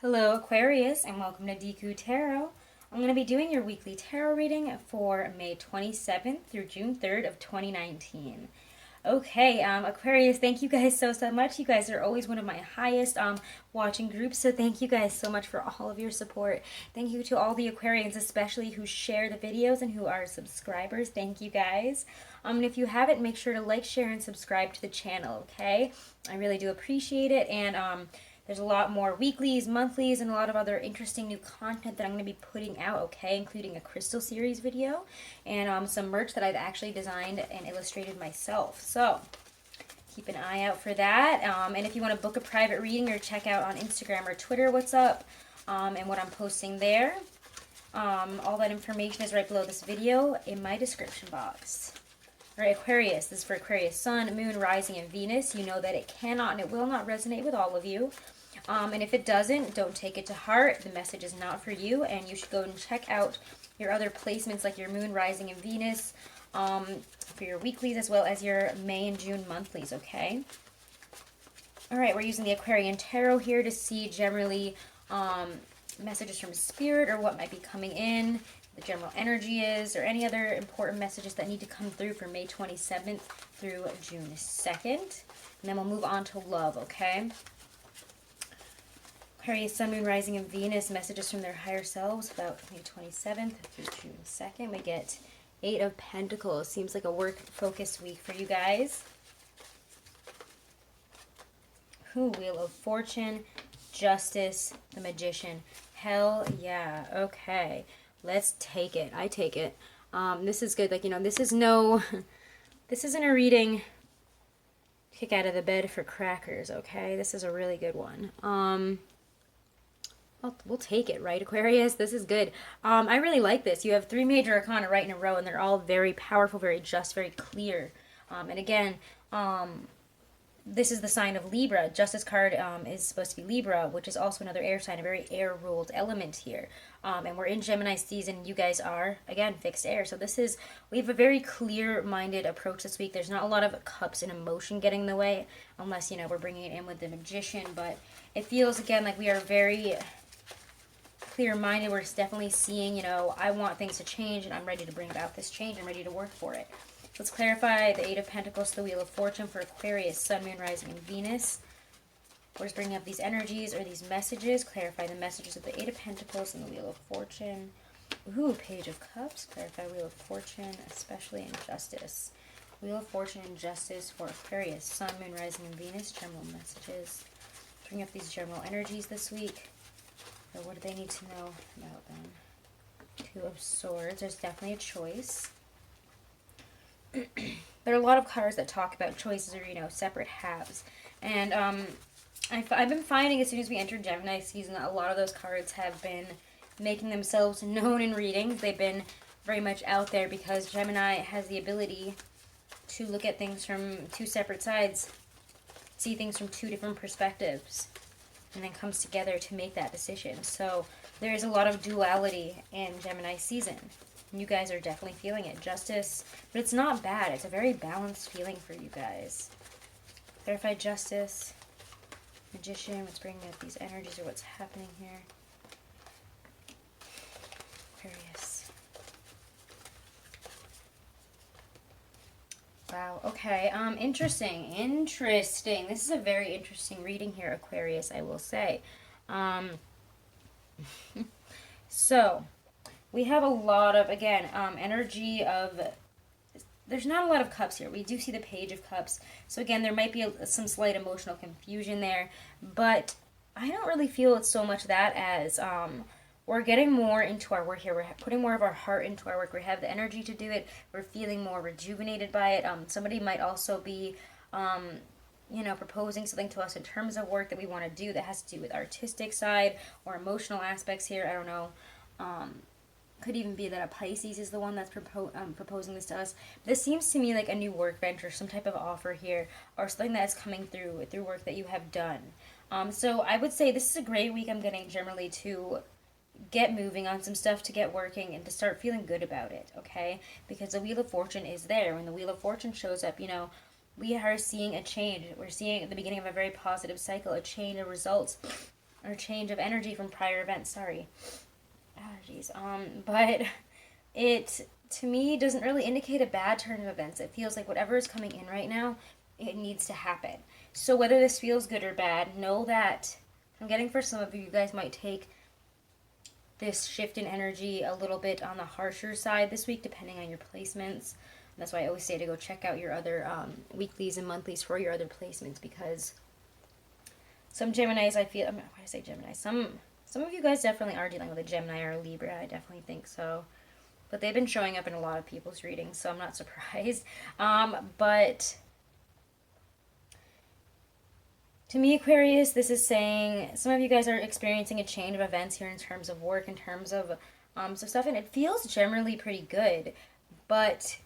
Hello Aquarius and welcome to Deku Tarot. I'm going to be doing your weekly tarot reading for May 27th through June 3rd of 2019. Okay, Aquarius, thank you guys so much. You guys are always one of my highest watching groups, so thank you guys so much for all of your support. Thank you to all the Aquarians, especially who share the videos and who are subscribers. Thank you guys. And if you haven't, make sure to like, share, and subscribe to the channel, okay? I really do appreciate it, and there's a lot more weeklies, monthlies, and a lot of other interesting new content that I'm going to be putting out, okay? Including a crystal series video and some merch that I've actually designed and illustrated myself. So keep an eye out for that. And if you want to book a private reading or check out on Instagram or Twitter what's up and what I'm posting there, all that information is right below this video in my description box. All right, Aquarius, this is for Aquarius Sun, Moon, Rising, and Venus. You know that it cannot and it will not resonate with all of you. And if it doesn't, don't take it to heart. The message is not for you, and you should go and check out your other placements like your Moon, Rising, and Venus for your weeklies as well as your May and June monthlies, okay? All right, we're using the Aquarian Tarot here to see generally messages from Spirit or what might be coming in, the general energy is, or any other important messages that need to come through for May 27th through June 2nd. And then we'll move on to love, okay? Aquarius, Sun, Moon, Rising, and Venus, messages from their higher selves about May 27th through June 2nd. We get Eight of Pentacles. Seems like a work-focused week for you guys. Wheel of Fortune, Justice, the Magician. Hell yeah. Okay. Let's take it. I take it. This is good. Like, you know, this isn't a reading kick out of the bed for crackers, okay? This is a really good one. We'll take it, right, Aquarius? This is good. I really like this. You have three major arcana right in a row, and they're all very powerful, very just, very clear. And again, this is the sign of Libra. Justice card is supposed to be Libra, which is also another air sign, a very air-ruled element here. And we're in Gemini season. You guys are, again, fixed air. So we have a very clear-minded approach this week. There's not a lot of cups and emotion getting in the way, unless, you know, we're bringing it in with the Magician. But it feels, again, like we are very clear-minded. We're definitely seeing, you know, I want things to change, and I'm ready to bring about this change. I'm ready to work for it. Let's clarify the Eight of Pentacles, the Wheel of Fortune for Aquarius, Sun, Moon, Rising, and Venus. We're just bringing up these energies or these messages. Clarify the messages of the Eight of Pentacles and the Wheel of Fortune. Ooh, Page of Cups. Clarify Wheel of Fortune, especially in Justice. Wheel of Fortune and Justice for Aquarius, Sun, Moon, Rising, and Venus. General messages. Bring up these general energies this week. Or what do they need to know about them? Two of Swords. There's definitely a choice. There are a lot of cards that talk about choices or, you know, separate halves. And I've been finding as soon as we enter Gemini season that a lot of those cards have been making themselves known in readings. They've been very much out there because Gemini has the ability to look at things from two separate sides, see things from two different perspectives, and then comes together to make that decision. So there is a lot of duality in Gemini season. You guys are definitely feeling it. Justice, but it's not bad. It's a very balanced feeling for you guys. Clarify Justice, Magician, what's bringing up these energies or what's happening here. Aquarius. Wow, okay, interesting. This is a very interesting reading here, Aquarius, I will say. So, we have a lot of, again, energy of, there's not a lot of cups here. We do see the Page of Cups. So again, there might be some slight emotional confusion there. But I don't really feel it's so much that as we're getting more into our work here. We're putting more of our heart into our work. We have the energy to do it. We're feeling more rejuvenated by it. Somebody might also be, you know, proposing something to us in terms of work that we want to do that has to do with artistic side or emotional aspects here. I don't know. Could even be that a Pisces is the one that's proposing this to us. This seems to me like a new work venture, some type of offer here, or something that's coming through work that you have done. So I would say this is a great week I'm getting generally to get moving on some stuff, to get working, and to start feeling good about it, okay? Because the Wheel of Fortune is there. When the Wheel of Fortune shows up, you know, we are seeing a change. We're seeing at the beginning of a very positive cycle, a change of results or change of energy from prior events. Sorry, allergies. But it, to me, doesn't really indicate a bad turn of events. It feels like whatever is coming in right now, it needs to happen. So whether this feels good or bad, know that I'm getting for some of you, you guys might take this shift in energy a little bit on the harsher side this week, depending on your placements. That's why I always say to go check out your other weeklies and monthlies for your other placements, because some Geminis, I feel, why did I say Gemini? Some of you guys definitely are dealing with a Gemini or a Libra. I definitely think so. But they've been showing up in a lot of people's readings, so I'm not surprised. But to me, Aquarius, this is saying some of you guys are experiencing a chain of events here in terms of work, in terms of some stuff, and it feels generally pretty good. But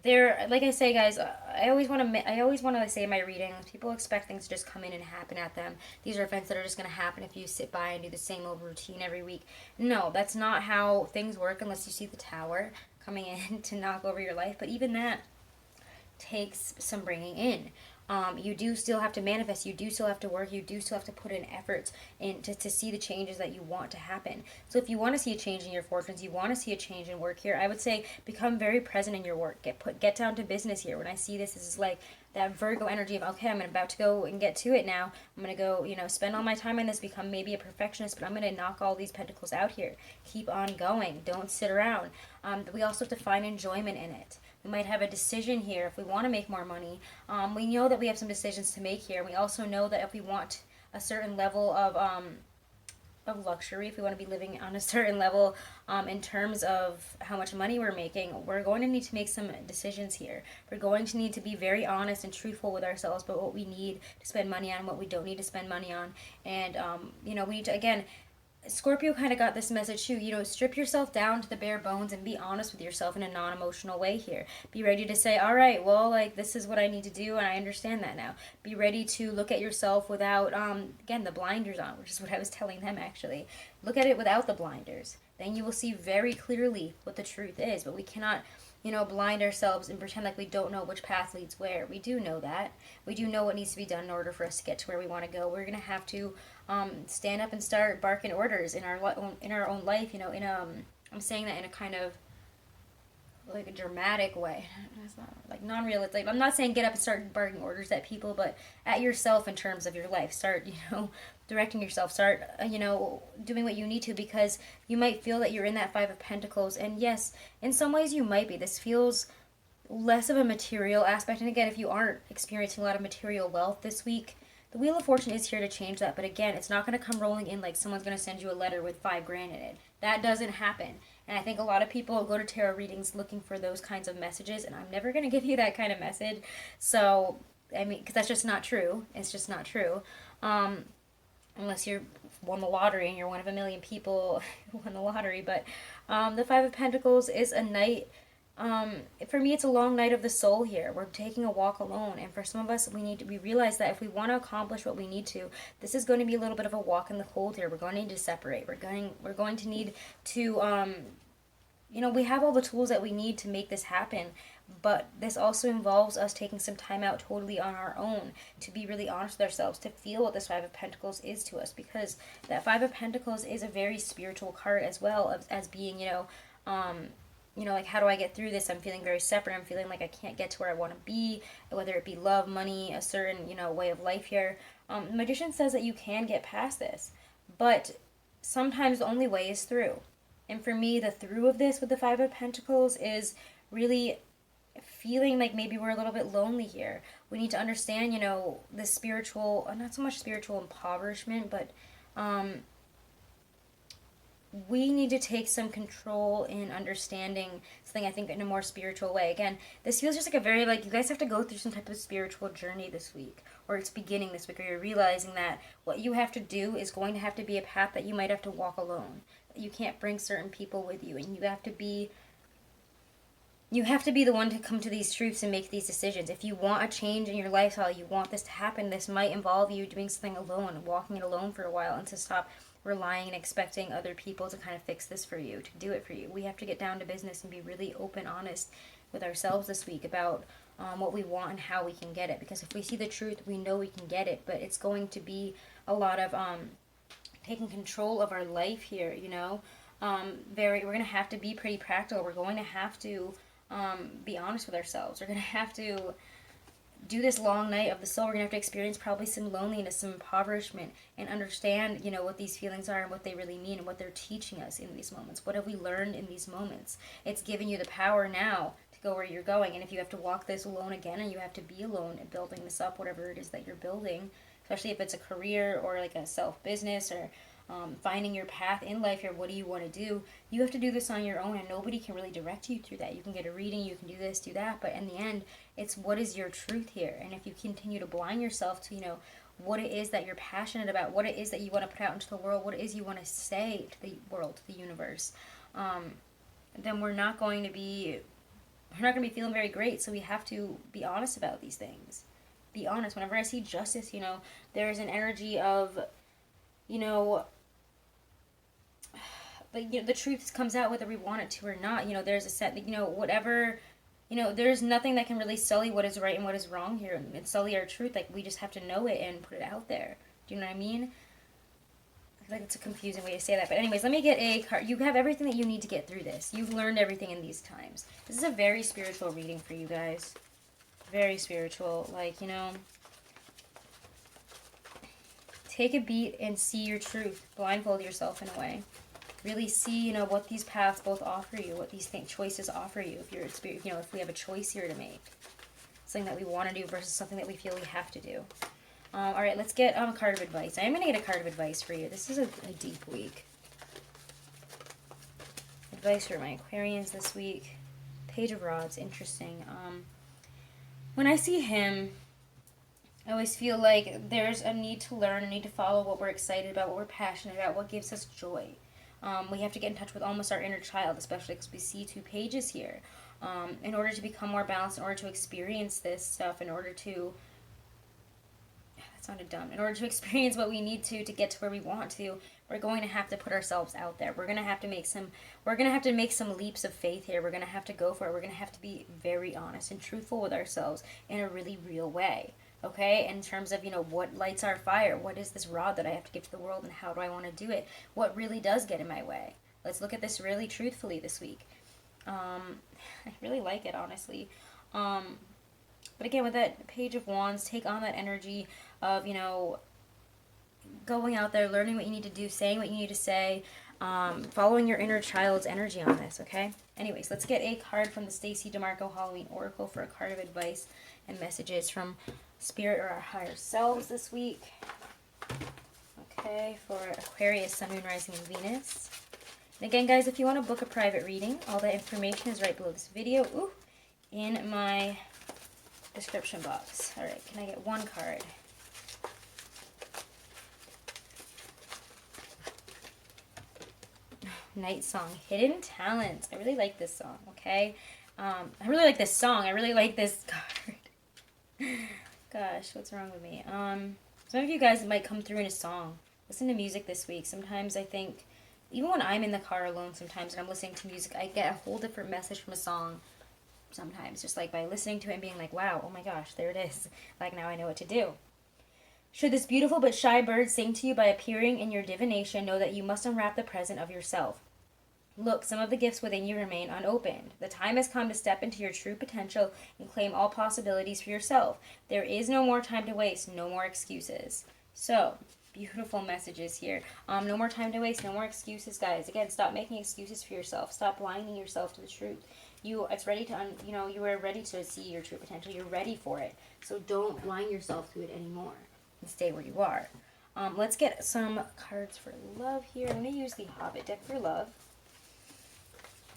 there, like I say, guys, I always want to say in my readings, people expect things to just come in and happen at them. These are events that are just going to happen if you sit by and do the same old routine every week. No, that's not how things work unless you see the tower coming in to knock over your life. But even that takes some bringing in. You do still have to manifest, you do still have to work, you do still have to put in efforts to see the changes that you want to happen. So if you want to see a change in your fortunes, you want to see a change in work here, I would say become very present in your work. Get down to business here. When I see this is like that Virgo energy of, okay, I'm about to go and get to it now. I'm going to go, spend all my time on this, become maybe a perfectionist, but I'm going to knock all these pentacles out here. Keep on going. Don't sit around. We also have to find enjoyment in it. We might have a decision here if we want to make more money. We know that we have some decisions to make here. We also know that if we want a certain level of luxury, if we want to be living on a certain level in terms of how much money we're making, we're going to need to make some decisions here. We're going to need to be very honest and truthful with ourselves about what we need to spend money on and what we don't need to spend money on. And, we need to, again, Scorpio kind of got this message too, strip yourself down to the bare bones and be honest with yourself in a non-emotional way here. Be ready to say, all right, well, this is what I need to do and I understand that now. Be ready to look at yourself without, again, the blinders on, which is what I was telling them actually. Look at it without the blinders. Then you will see very clearly what the truth is, but we cannot blind ourselves and pretend like we don't know which path leads where. We do know that. We do know what needs to be done in order for us to get to where we want to go. We're going to have to stand up and start barking orders in our own life. I'm saying that in a kind of like a dramatic way. It's not like non-realistic. I'm not saying get up and start barking orders at people, but at yourself in terms of your life. Start, directing yourself. Start, doing what you need to, because you might feel that you're in that Five of Pentacles. And yes, in some ways you might be. This feels less of a material aspect. And again, if you aren't experiencing a lot of material wealth this week, the Wheel of Fortune is here to change that. But again, it's not going to come rolling in like someone's going to send you a letter with $5,000 in it. That doesn't happen. And I think a lot of people go to tarot readings looking for those kinds of messages, and I'm never going to give you that kind of message. So, because that's just not true. It's just not true. Unless you won the lottery and you're one of a million people who won the lottery. But the Five of Pentacles is a night, for me, it's a long night of the soul here. We're taking a walk alone. And for some of us, we realize that if we want to accomplish what we need to, this is going to be a little bit of a walk in the cold here. We're going to need to separate. We're going to need to, we have all the tools that we need to make this happen. But this also involves us taking some time out totally on our own to be really honest with ourselves, to feel what this Five of Pentacles is to us. Because that Five of Pentacles is a very spiritual card as well, as being, like, how do I get through this? I'm feeling very separate. I'm feeling like I can't get to where I want to be, whether it be love, money, a certain, way of life here. The Magician says that you can get past this, but sometimes the only way is through. And for me, the through of this with the Five of Pentacles is really feeling like maybe we're a little bit lonely here. We need to understand, the spiritual, not so much spiritual impoverishment, but we need to take some control in understanding something, I think, in a more spiritual way. Again, this feels just like a very, you guys have to go through some type of spiritual journey this week, or it's beginning this week, or you're realizing that what you have to do is going to have to be a path that you might have to walk alone. You can't bring certain people with you, and you have to be the one to come to these truths and make these decisions. If you want a change in your lifestyle, you want this to happen, this might involve you doing something alone, walking it alone for a while, and to stop relying and expecting other people to kind of fix this for you, to do it for you. We have to get down to business and be really open, honest with ourselves this week about what we want and how we can get it. Because if we see the truth, we know we can get it, but it's going to be a lot of taking control of our life here, you know. We're going to have to be pretty practical. We're going to have to be honest with ourselves. We're going to have to do this long night of the soul. We're going to have to experience probably some loneliness, some impoverishment, and understand, you know, what these feelings are and what they really mean and what they're teaching us in these moments. What have we learned in these moments? It's giving you the power now to go where you're going. And if you have to walk this alone again, and you have to be alone and building this up, whatever it is that you're building, especially if it's a career or like a self-business or finding your path in life here, what do you want to do? You have to do this on your own, and nobody can really direct you through that. You can get a reading, you can do this, do that, but in the end, it's what is your truth here. And if you continue to blind yourself to, you know, what it is that you're passionate about, what it is that you want to put out into the world, what it is you want to say to the world, to the universe, then we're not going to be feeling very great. So we have to be honest about these things. Be honest. Whenever I see justice, you know, there's an energy of, you know, like, you know, the truth comes out whether we want it to or not. You know, there's a set, you know, whatever, you know, there's nothing that can really sully what is right and what is wrong here and sully our truth. Like, we just have to know it and put it out there. Do you know what I mean? I feel like it's a confusing way to say that. But anyways, let me get a card. You have everything that you need to get through this. You've learned everything in these times. This is a very spiritual reading for you guys. Very spiritual. Like, you know, take a beat and see your truth. Blindfold yourself in a way. Really see, you know, what these paths both offer you, what these choices offer you. If you're, you know, if we have a choice here to make, something that we want to do versus something that we feel we have to do. All right, let's get a card of advice. I'm going to get a card of advice for you. This is a deep week. Advice for my Aquarians this week. Page of Rods, interesting. When I see him, I always feel like there's a need to learn, a need to follow what we're excited about, what we're passionate about, what gives us joy. We have to get in touch with almost our inner child, especially because we see 2 pages here. In order to become more balanced, in order to experience this stuff, in order to, that sounded dumb, in order to experience what we need to get to where we want to, we're going to have to put ourselves out there. We're going to have to make some leaps of faith here. We're going to have to go for it. We're going to have to be very honest and truthful with ourselves in a really real way. Okay, in terms of, you know, what lights our fire, what is this rod that I have to give to the world, and how do I want to do it? What really does get in my way? Let's look at this really truthfully this week. I really like it, honestly. But again, with that Page of Wands, take on that energy of, you know, going out there, learning what you need to do, saying what you need to say, following your inner child's energy on this, okay? Anyways, let's get a card from the Stacey DeMarco Halloween Oracle for a card of advice and messages from Spirit or our higher selves this week. Okay, for Aquarius, Sun, Moon, Rising, and Venus. And again, guys, if you want to book a private reading, all that information is right below this video. Ooh, in my description box. All right, can I get one card? Night Song, Hidden Talents. I really like this song, okay? I really like this song. I really like this card. Gosh, what's wrong with me? Some of you guys might come through in a song. Listen to music this week. Sometimes I think, even when I'm in the car alone sometimes and I'm listening to music, I get a whole different message from a song sometimes. Just like by listening to it and being like, wow, oh my gosh, there it is. Like, now I know what to do. Should this beautiful but shy bird sing to you by appearing in your divination, know that you must unwrap the present of yourself. Look, some of the gifts within you remain unopened. The time has come to step into your true potential and claim all possibilities for yourself. There is no more time to waste, no more excuses. So, beautiful messages here. No more time to waste, no more excuses, guys. Again, stop making excuses for yourself. Stop blinding yourself to the truth. It's ready to, you are ready to see your true potential. You're ready for it. So don't blind yourself to it anymore and stay where you are. Let's get some cards for love here. I'm going to use the Hobbit deck for love.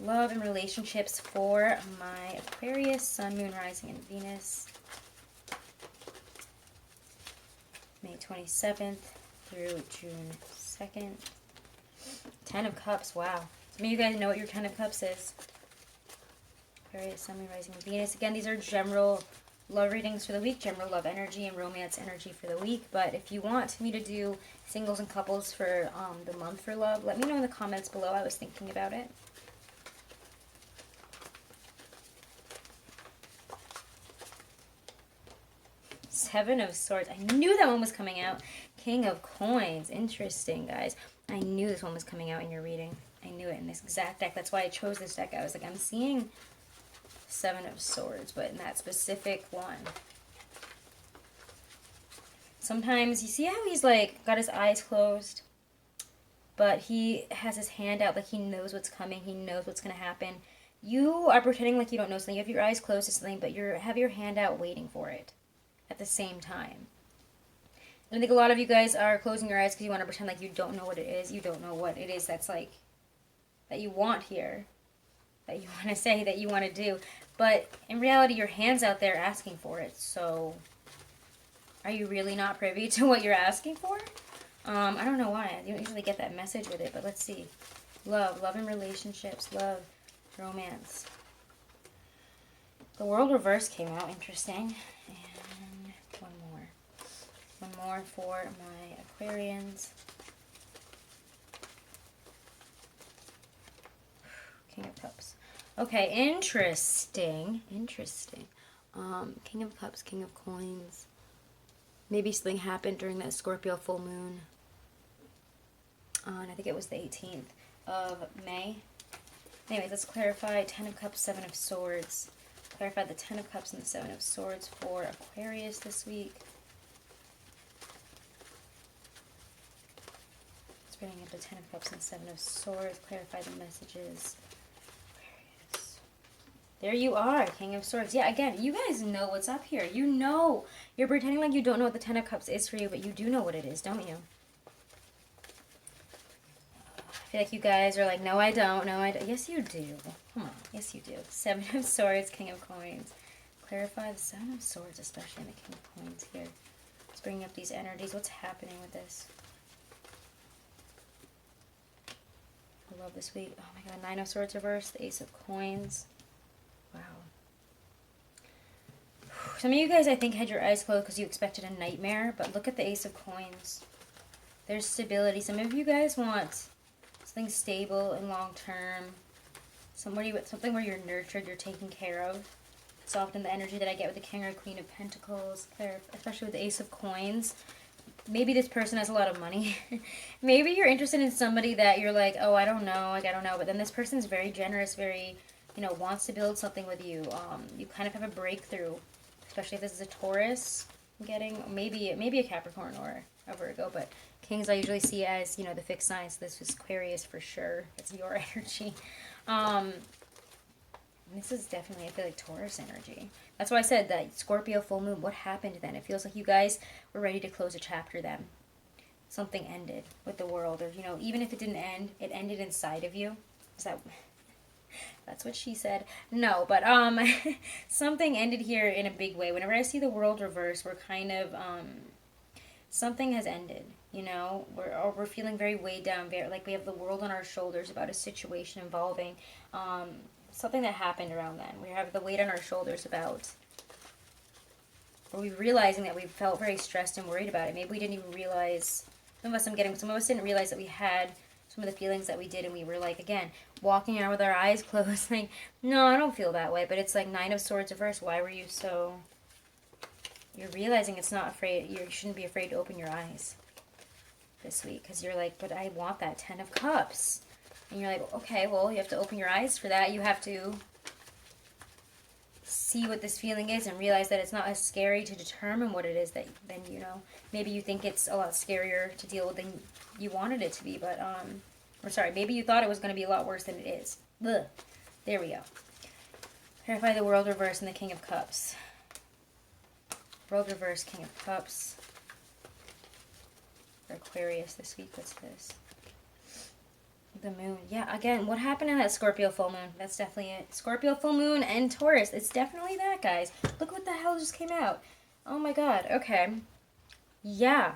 Love and relationships for my Aquarius, Sun, Moon, Rising, and Venus. May 27th through June 2nd. 10 of Cups, wow. Some of you guys know what your 10 of Cups is. Aquarius, Sun, Moon, Rising, and Venus. Again, these are general love readings for the week, general love energy and romance energy for the week. But if you want me to do singles and couples for the month for love, let me know in the comments below. I was thinking about it. Seven of Swords. I knew that one was coming out. King of Coins. Interesting, guys. I knew this one was coming out in your reading. I knew it in this exact deck. That's why I chose this deck. I was like, I'm seeing Seven of Swords, but in that specific one. Sometimes, you see how he's like, got his eyes closed, but he has his hand out like he knows what's coming. He knows what's going to happen. You are pretending like you don't know something. You have your eyes closed to something, but you have your hand out waiting for it at the same time. And I think a lot of you guys are closing your eyes because you want to pretend like you don't know what it is. You don't know what it is that's like, that you want here, that you want to say, that you want to do. But in reality, your hand's out there asking for it. So are you really not privy to what you're asking for? I don't know why. You don't usually get that message with it, but let's see. Love and relationships, love, romance. The World Reverse came out, interesting. And one more. One more for my Aquarians. King of Cups. Okay, interesting. Interesting. King of Cups, King of Coins. Maybe something happened during that Scorpio full moon. I think it was the 18th of May. Anyways, let's clarify. 10 of Cups, 7 of Swords. Clarify the 10 of Cups and the 7 of Swords for Aquarius this week. Let's bring up the 10 of Cups and 7 of Swords. Clarify the messages. Aquarius. There you are, King of Swords. Yeah, again, you guys know what's up here. You know. You're pretending like you don't know what the 10 of Cups is for you, but you do know what it is, don't you? I feel like you guys are like, no, I don't. No, I don't. Yes, you do. Come on. Yes, you do. 7 of Swords, King of Coins. Clarify the 7 of Swords, especially in the King of Coins here. Let's bring up these energies. What's happening with this? I love this week. Oh my god. 9 of Swords reversed. The Ace of Coins. Wow. Some of you guys, I think, had your eyes closed because you expected a nightmare. But look at the Ace of Coins. There's stability. Some of you guys want something stable and long-term. Something where you're nurtured, you're taken care of. It's often the energy that I get with the King or Queen of Pentacles, especially with the Ace of Coins. Maybe this person has a lot of money. Maybe you're interested in somebody that you're like, oh, I don't know. But then this person's very generous, very, wants to build something with you. You kind of have a breakthrough, especially if this is a Taurus. I'm getting maybe a Capricorn or a Virgo, but Kings I usually see as, the fixed signs. This was Aquarius for sure. It's your energy. This is definitely, I feel like, Taurus energy. That's why I said that Scorpio full moon. What happened then? It feels like you guys were ready to close a chapter then. Something ended with the world. Or, even if it didn't end, it ended inside of you. Is that... That's what she said. No, but something ended here in a big way. Whenever I see the world reverse, we're kind of... something has ended. We're feeling very weighed down, very like we have the world on our shoulders about a situation involving something that happened around then. We have the weight on our shoulders about, or we realizing that we felt very stressed and worried about it. Maybe we didn't even realize. Some of us didn't realize that we had some of the feelings that we did, and we were like, again, walking around with our eyes closed, like, no, I don't feel that way. But it's like 9 of Swords reversed. Why were you so? You're realizing it's not afraid. You shouldn't be afraid to open your eyes this week, because you're like, but I want that 10 of Cups. And you're like, okay, well, you have to open your eyes for that. You have to see what this feeling is and realize that it's not as scary to determine what it is that then, maybe you think it's a lot scarier to deal with than you wanted it to be, but, or sorry, maybe you thought it was going to be a lot worse than it is. Ugh. There we go. Clarify the world reverse and the King of Cups. World reverse, King of Cups. For Aquarius this week, what's this? The moon. Yeah, again, what happened in that Scorpio full moon? That's definitely it. Scorpio full moon and Taurus. It's definitely that, guys. Look what the hell just came out. Oh my god. Okay. Yeah.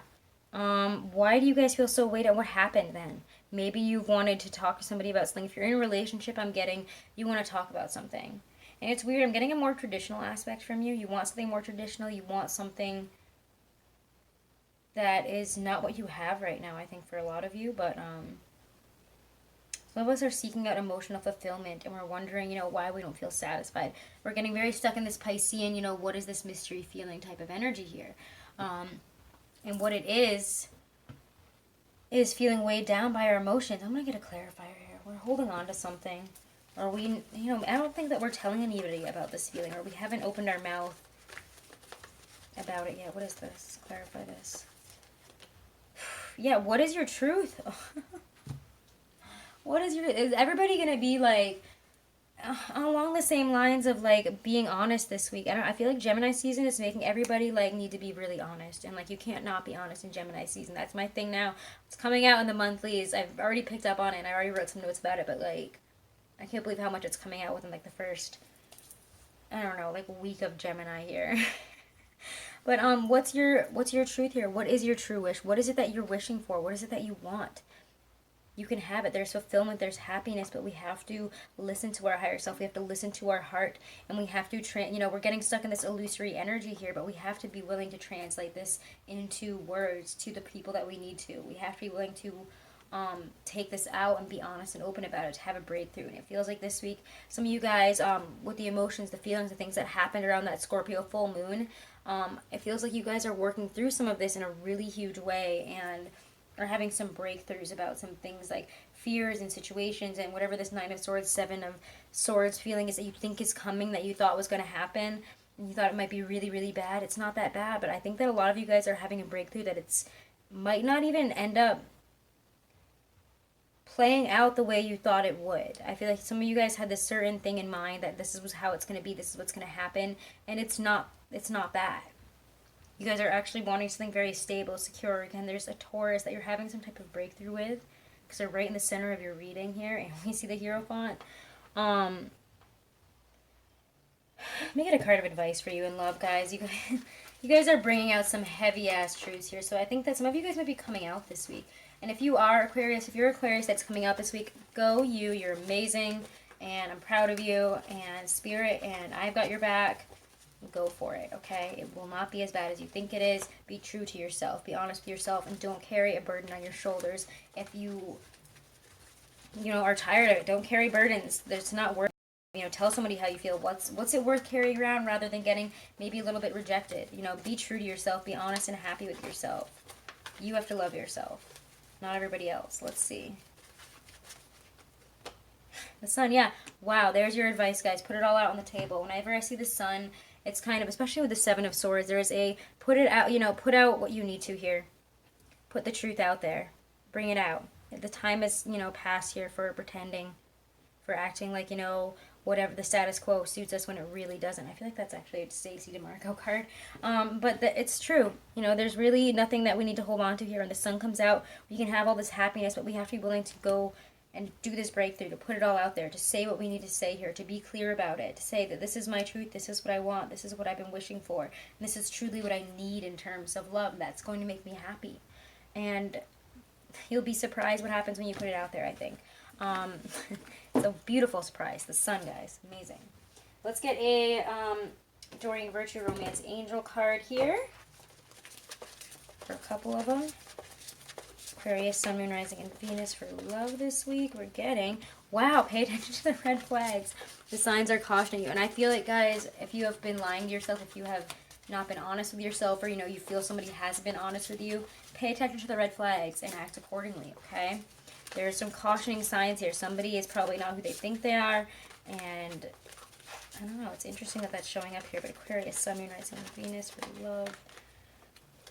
Why do you guys feel so weighed out? What happened then? Maybe you wanted to talk to somebody about something. If you're in a relationship, I'm getting, you want to talk about something. And it's weird. I'm getting a more traditional aspect from you. You want something more traditional. You want something that is not what you have right now, I think, for a lot of you. But, some of us are seeking out emotional fulfillment, and we're wondering, why we don't feel satisfied. We're getting very stuck in this Piscean, what is this mystery feeling type of energy here. And what it is is feeling weighed down by our emotions. I'm going to get a clarifier here. We're holding on to something. Or we, I don't think that we're telling anybody about this feeling, or we haven't opened our mouth about it yet. What is this? Clarify this. Yeah, what is your truth? What is everybody going to be like, along the same lines of like being honest this week? I feel like Gemini season is making everybody like need to be really honest, and like you can't not be honest in Gemini season. That's my thing now. It's coming out in the monthlies. I've already picked up on it and I already wrote some notes about it, but like I can't believe how much it's coming out within like the first, I don't know, like week of Gemini here. But what's your truth here? What is your true wish? What is it that you're wishing for? What is it that you want? You can have it. There's fulfillment, there's happiness, but we have to listen to our higher self. We have to listen to our heart, and we have to, we're getting stuck in this illusory energy here, but we have to be willing to translate this into words to the people that we need to. We have to be willing to take this out and be honest and open about it, to have a breakthrough. And it feels like this week, some of you guys, with the emotions, the feelings, the things that happened around that Scorpio full moon, it feels like you guys are working through some of this in a really huge way, and are having some breakthroughs about some things like fears and situations, and whatever this Nine of Swords, Seven of Swords feeling is that you think is coming, that you thought was going to happen, and you thought it might be really, really bad. It's not that bad, but I think that a lot of you guys are having a breakthrough that it's might not even end up playing out the way you thought it would. I feel like some of you guys had this certain thing in mind that this is how it's going to be, this is what's going to happen, and it's not that. You guys are actually wanting something very stable, secure. Again, there's a Taurus that you're having some type of breakthrough with, because they're right in the center of your reading here, and we see the Hierophant. Let me get a card of advice for you in love, guys. You guys are bringing out some heavy-ass truths here, so I think that some of you guys might be coming out this week. And if you are Aquarius, if you're Aquarius that's coming out this week, go you. You're amazing, and I'm proud of you, and Spirit, and I've got your back. Go for it, okay? It will not be as bad as you think it is. Be true to yourself. Be honest with yourself, and don't carry a burden on your shoulders. If you are tired of it, don't carry burdens. It's not worth it. Tell somebody how you feel. What's it worth carrying around rather than getting maybe a little bit rejected? Be true to yourself. Be honest and happy with yourself. You have to love yourself, not everybody else. Let's see. The Sun, yeah. Wow, there's your advice, guys. Put it all out on the table. Whenever I see the Sun, it's kind of, especially with the Seven of Swords, there is a put it out, put out what you need to here. Put the truth out there. Bring it out. The time is, past here for pretending, for acting like, whatever the status quo suits us when it really doesn't. I feel like that's actually a Stacey DeMarco card. But it's true. There's really nothing that we need to hold on to here. When the Sun comes out, we can have all this happiness, but we have to be willing to go and do this breakthrough, to put it all out there, to say what we need to say here, to be clear about it, to say that this is my truth, this is what I want, this is what I've been wishing for, and this is truly what I need in terms of love. That's going to make me happy. And you'll be surprised what happens when you put it out there, I think. It's a beautiful surprise. The Sun, guys. Amazing. Let's get a Doreen Virtue Romance Angel card here for a couple of them. Aquarius, Sun, Moon, Rising, and Venus for love this week. We're getting, wow, pay attention to the red flags. The signs are cautioning you. And I feel like, guys, if you have been lying to yourself, if you have not been honest with yourself, or, you feel somebody has been honest with you, pay attention to the red flags and act accordingly, okay? There's some cautioning signs here. Somebody is probably not who they think they are, and I don't know. It's interesting that that's showing up here, but Aquarius, Sun, Moon, Rising, and Venus for love.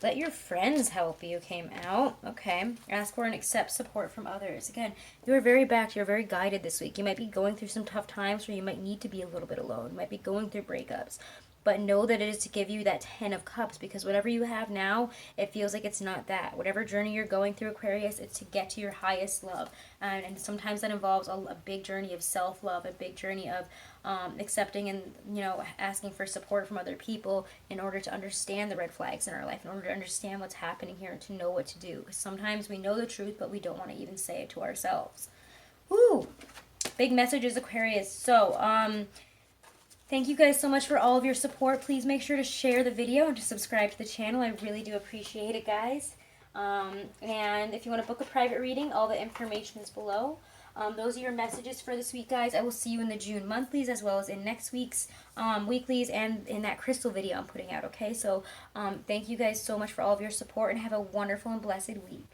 Let your friends help you came out. Okay. Ask for and accept support from others. Again, you are very backed. You're very guided this week. You might be going through some tough times where you might need to be a little bit alone. You might be going through breakups. But know that it is to give you that 10 of Cups, because whatever you have now, it feels like it's not that. Whatever journey you're going through, Aquarius, it's to get to your highest love. And sometimes that involves a big journey of self-love, a big journey of accepting and, asking for support from other people in order to understand the red flags in our life, in order to understand what's happening here and to know what to do. Because sometimes we know the truth, but we don't want to even say it to ourselves. Woo! Big messages, Aquarius. So, thank you guys so much for all of your support. Please make sure to share the video and to subscribe to the channel. I really do appreciate it, guys. And if you want to book a private reading, all the information is below. Those are your messages for this week, guys. I will see you in the June monthlies as well as in next week's weeklies and in that crystal video I'm putting out, okay? So thank you guys so much for all of your support, and have a wonderful and blessed week.